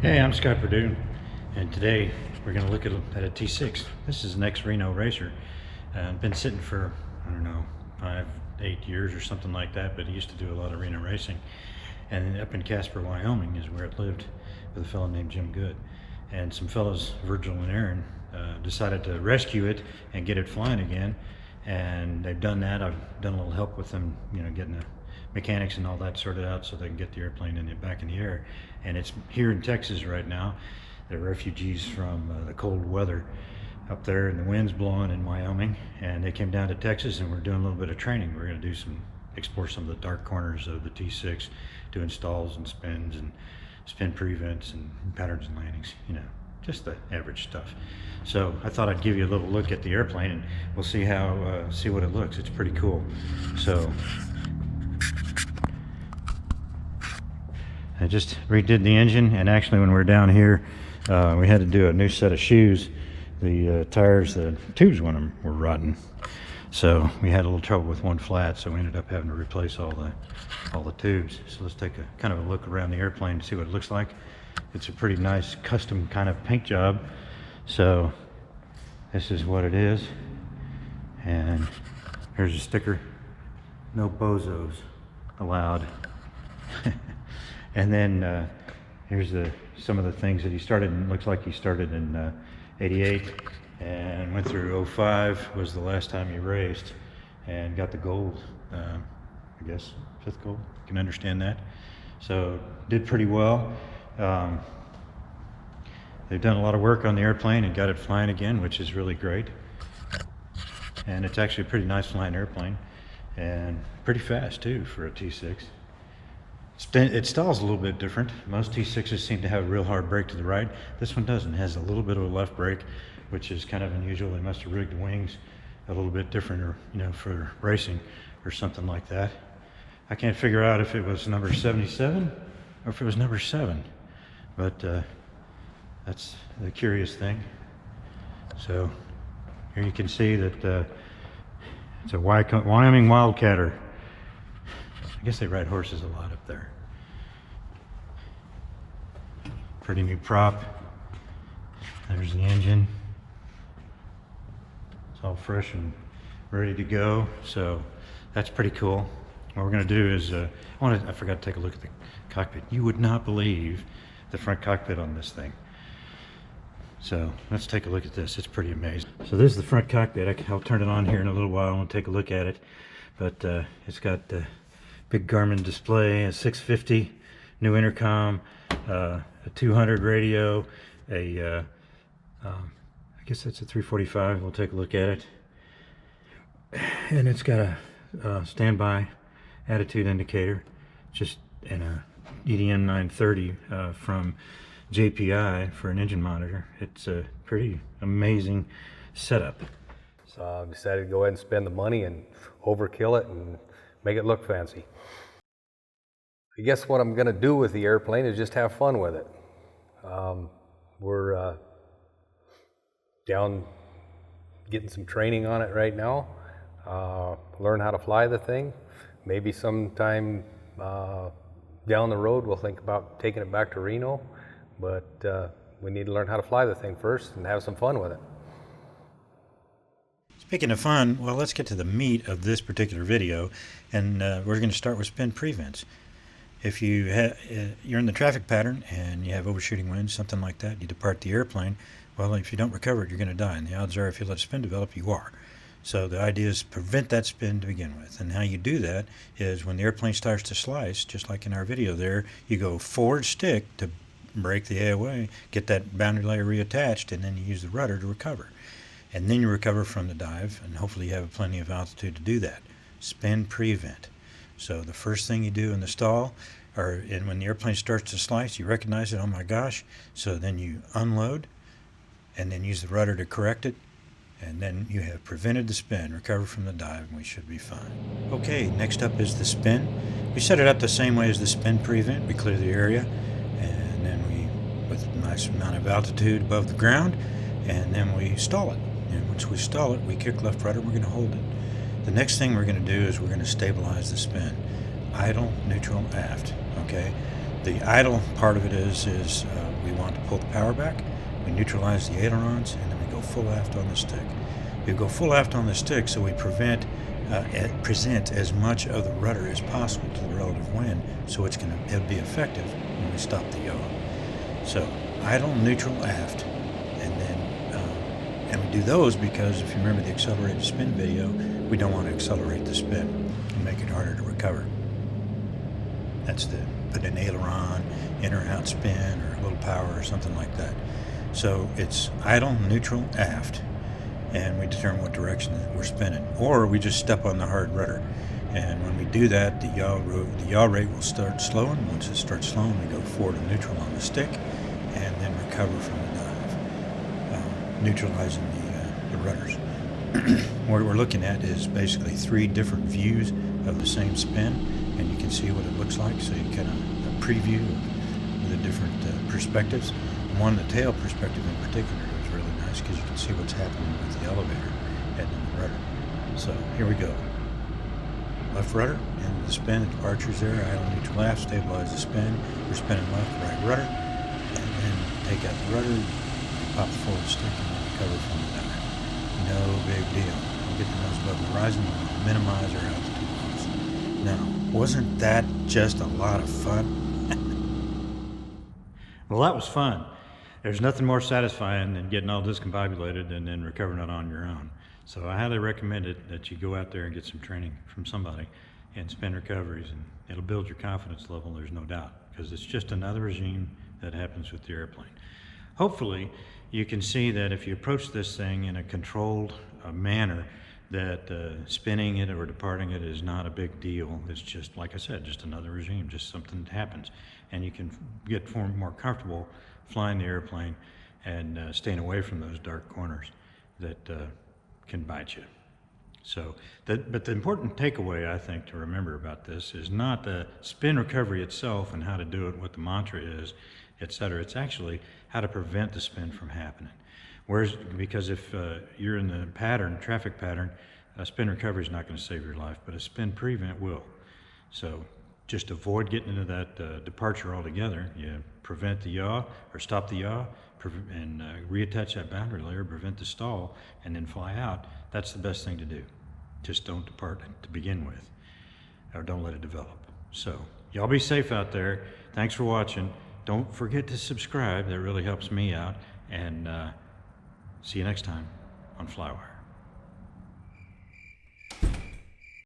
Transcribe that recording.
Hey, I'm Scott Perdue, and today we're going to look at a T6. This is an ex-Reno racer. Been sitting for, I don't know, 5-8 years or something like that, but he used to do a lot of Reno racing. And up in Casper, Wyoming is where it lived with a fellow named Jim Good. And some fellows, Virgil and Aaron, decided to rescue it and get it flying again. And they've done that. I've done a little help with them, getting the mechanics and all that sorted out so they can get the airplane back in the air. And it's here in Texas right now. They're refugees from the cold weather up there, and the wind's blowing in Wyoming, and they came down to Texas, and we're doing a little bit of training. We're going to explore some of the dark corners of the T6, doing stalls and spins and spin prevents and patterns and landings, just the average stuff. So I thought I'd give you a little look at the airplane, and we'll see see what it looks. It's pretty cool. So I just redid the engine, and actually when we were down here, we had to do a new set of shoes. The tires, the tubes on them were rotten, so we had a little trouble with one flat, so we ended up having to replace all the tubes. So let's take a kind of a look around the airplane to see what it looks like. It's a pretty nice custom kind of paint job. So this is what it is, and here's a sticker: no bozos allowed. And then here's some of the things that he started in. Looks like he started in 88 and went through 05 was the last time he raced, and got the gold, I guess 5th gold. You can understand that. So did pretty well. They've done a lot of work on the airplane and got it flying again, which is really great. And it's actually a pretty nice flying airplane, and pretty fast too for a T6. It stalls a little bit different. Most T6s seem to have a real hard brake to the right. This one doesn't. It has a little bit of a left brake, which is kind of unusual. They must have rigged the wings a little bit different, or for racing or something like that. I can't figure out if it was number 77 or if it was number 7, but that's the curious thing. So here you can see that it's a Wyoming Wildcatter. I guess they ride horses a lot up there. Pretty new prop. There's the engine. It's all fresh and ready to go. So that's pretty cool. What we're going to do is, I forgot to take a look at the cockpit. You would not believe the front cockpit on this thing. So let's take a look at this. It's pretty amazing. So this is the front cockpit. I'll turn it on here in a little while and take a look at it. But it's got the big Garmin display, a 650, new intercom, a 200 radio, I guess that's a 345. We'll take a look at it. And it's got a standby attitude indicator, just in a EDM 930 from JPI for an engine monitor. It's a pretty amazing setup. So I decided to go ahead and spend the money and overkill it and make it look fancy. I guess what I'm going to do with the airplane is just have fun with it. We're down getting some training on it right now. Learn how to fly the thing. Maybe sometime down the road we'll think about taking it back to Reno, but we need to learn how to fly the thing first and have some fun with it. Speaking of fun, well, let's get to the meat of this particular video, and we're going to start with spin prevents. If you're in the traffic pattern and you have overshooting winds, something like that, you depart the airplane, well, if you don't recover it, you're going to die, and the odds are if you let spin develop, you are. So the idea is prevent that spin to begin with, and how you do that is when the airplane starts to slice, just like in our video there, you go forward stick to break the AOA, get that boundary layer reattached, and then you use the rudder to recover. And then you recover from the dive, and hopefully you have plenty of altitude to do that. Spin prevent. So the first thing you do in the stall, and when the airplane starts to slice, you recognize it, oh my gosh, so then you unload, and then use the rudder to correct it, and then you have prevented the spin, recover from the dive, and we should be fine. Okay, next up is the spin. We set it up the same way as the spin prevent. We clear the area, and then with a nice amount of altitude above the ground, and then we stall it. And once we stall it, we kick left rudder, we're going to hold it. The next thing we're going to do is we're going to stabilize the spin. Idle, neutral, aft, okay? The idle part of it is we want to pull the power back, we neutralize the ailerons, and then we go full aft on the stick. We go full aft on the stick so we present as much of the rudder as possible to the relative wind, so it'll be effective when we stop the yaw. So idle, neutral, aft, and then and we do those because if you remember the accelerated spin video, we don't want to accelerate the spin and make it harder to recover. That's the put an aileron, in or out spin, or a little power or something like that. So it's idle, neutral, aft, and we determine what direction we're spinning. Or we just step on the hard rudder. And when we do that, the yaw rate will start slowing. Once it starts slowing, we go forward to neutral on the stick, and then recover from the dive, neutralizing the rudders. What we're looking at is basically 3 different views of the same spin, and you can see what it looks like, so you kind of a preview of the different perspectives. One, the tail perspective in particular, is really nice because you can see what's happening with the elevator and the rudder. So here we go. Left rudder, into the spin, the departure's there, idle, neutral, aft, stabilize the spin. We're spinning left, right rudder, and then take out the rudder, pop the forward stick, and then recover from the dive. No big deal. We'll get the nose above the horizon, we'll minimize our altitude loss. Now, wasn't that just a lot of fun? Well, that was fun. There's nothing more satisfying than getting all discombobulated and then recovering it on your own. So I highly recommend it that you go out there and get some training from somebody and spin recoveries, and it'll build your confidence level, there's no doubt, because it's just another regime that happens with the airplane. Hopefully you can see that if you approach this thing in a controlled manner, that spinning it or departing it is not a big deal. It's just, like I said, just another regime, just something that happens. And you can get more comfortable flying the airplane and staying away from those dark corners that can bite you. So, but the important takeaway, I think, to remember about this is not the spin recovery itself and how to do it, what the mantra is, etc. It's actually how to prevent the spin from happening. Because if you're in the traffic pattern, a spin recovery is not going to save your life, but a spin prevent will. So just avoid getting into that departure altogether. You prevent the yaw, or stop the yaw, and reattach that boundary layer, prevent the stall, and then fly out. That's the best thing to do. Just don't depart to begin with, or don't let it develop. So y'all be safe out there. Thanks for watching. Don't forget to subscribe. That really helps me out. And see you next time on FlyWire.